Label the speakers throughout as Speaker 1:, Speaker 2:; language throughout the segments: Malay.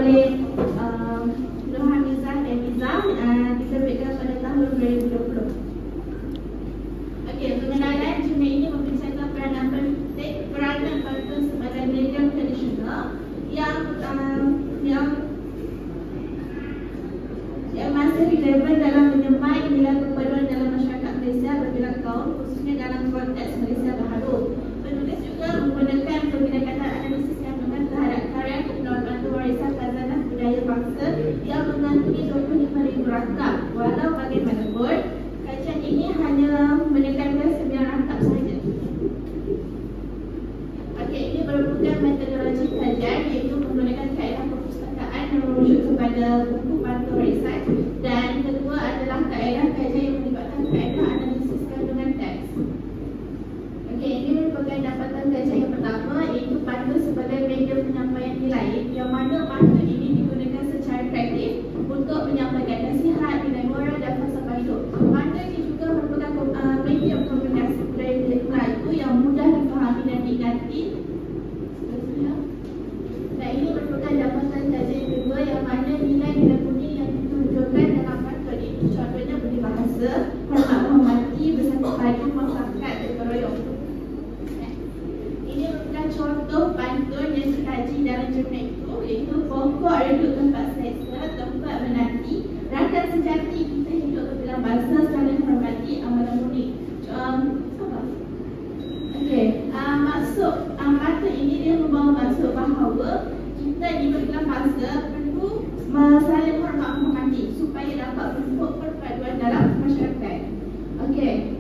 Speaker 1: oleh Nur Hamizah dan Nizam, diterbitkan pada tahun 2020. Okey, pengenalan jurnal ini memperlihatkan peranan pantun sebagai media tradisional yang masih relevan dalam menyemai nilai perpaduan dalam masyarakat Malaysia berbilang tahun, khususnya dalam konteks Malaysia baharu. Penulis juga menggunakan pendekatan analisis kandungan terhadap karya kepenuhan pantun warisan khazanah budaya bangsa yang mengandungi 25,000 rakam. Walau bagaimanapun, kajian ini hanya menekankan 9 rakam sahaja. Okey, ini merupakan metodologi kajian iaitu menggunakan kaedah perpustakaan yang merujuk kepada buku pantun warisan, dan kedua adalah kaedah kajian yang melibatkan kaedah analisis kandungan teks. Okey, ini merupakan dapatan kajian yang pertama iaitu pantun sebagai media penyampaian nilai, yang mana pantun ini digunakan secara kreatif untuk menyampaikan nasihat, nilai moral dan falsafah hidup. Pantun ini juga merupakan media komunikasi budaya Melayu yang mudah difahami dan diingat. Dan ini merupakan dapatan kajian yang kedua yang mana nilai-nilai kuning yang ditunjukkan dalam pantun ini, contohnya budi bahasa, hormat menghormati, bersatu padu, masyarakat dan beroyong. Ini merupakan contoh pantun yang dikaji dalam jurnal itu, iaitu pokok reduk tempat selesa, tempat menanti, rakan sejati kita hidup kebilang bangsa, saling hormati, amalan mulia. Okey, maksud pantun ini dia membawa maksud bahawa kita di berkelang bangsa perlu saling hormat menghormati supaya dapat bentuk perpaduan dalam masyarakat. Okey,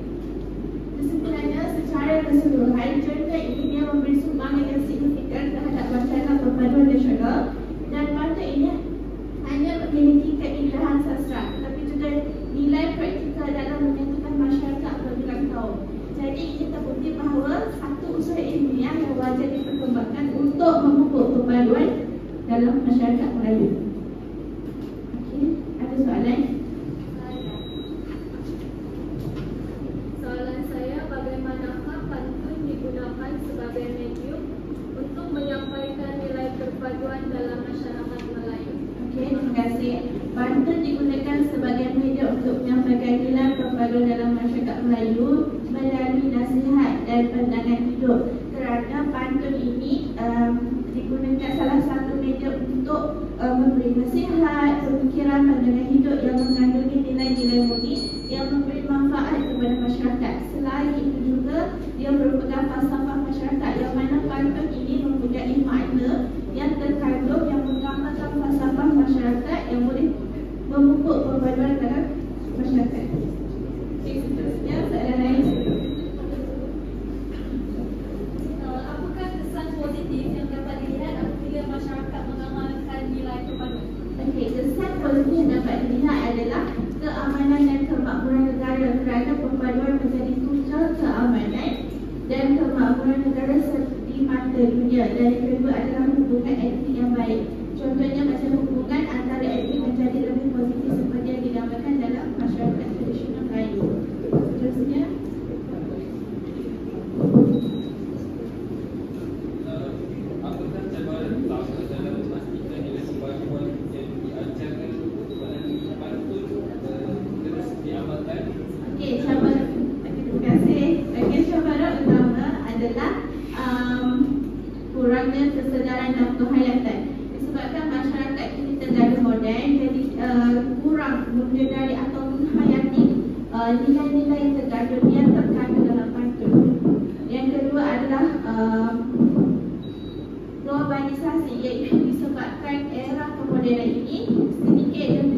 Speaker 1: sebenarnya secara keseluruhan jurnal ini dia memberi sumbangan yang signifikan terhadap wacana perpaduan nasional, dan pantun ini hanya memiliki keindahan sastra tetapi juga nilai praktikal dalam menyatukan masyarakat berbilang tahun. Jadi ini terbukti bahawa satu usaha ilmiah yang wajar diperkembangkan untuk memupuk perpaduan dalam masyarakat Melayu. Okey, ada soalan?
Speaker 2: Soalan saya, bagaimanakah pantun digunakan sebagai medium untuk menyampaikan nilai perpaduan dalam masyarakat Melayu?
Speaker 1: Okey, terima kasih. Pantun digunakan sebagai media untuk menyampaikan nilai perpaduan dalam masyarakat Melayu melalui nasihat dan pandangan hidup. Kerana pantun ini digunakan salah satu media untuk memberi nasihat, pemikiran, pandangan hidup yang mengandungi nilai-nilai murni yang memberi manfaat kepada masyarakat. Selain itu juga dia merupakan falsafah masyarakat, yang mana pantun ini mempunyai makna yang terkandung yang menggambarkan falsafah masyarakat yang boleh memupuk perpaduan dalam masyarakat. Okey, seterusnya soalan lain.
Speaker 2: Apakah kesan positif yang dapat dilihat apabila masyarakat mengamalkan nilai perpaduan?
Speaker 1: Okey, kesan positif yang dapat dilihat adalah keamanan dan kemakmuran negara, kerana perpaduan menjadi tunggal keamanan dan kemakmuran negara di mata dunia. Dan yang kedua adalah hubungan etnik yang baik. Contohnya macam hubungan antara etnik menjadi lebih positif seperti yang digambarkan dalam masyarakat tradisional Melayu. Seterusnya.
Speaker 3: Apakah cabaran utama dalam memastikan nilai perpaduan yang diajarkan melalui pantun terus diamalkan?
Speaker 1: Okey, cabaran. Terima kasih. Okey, cabaran utama adalah kurangnya kesedaran dan penghayatan. Disebabkan masyarakat ini terlalu moden, jadi kurang menyedari atau menghayati nilai-nilai yang terkandung dalam pantun. Yang kedua adalah globalisasi, iaitu disebabkan era kemodenan ini sedikit demi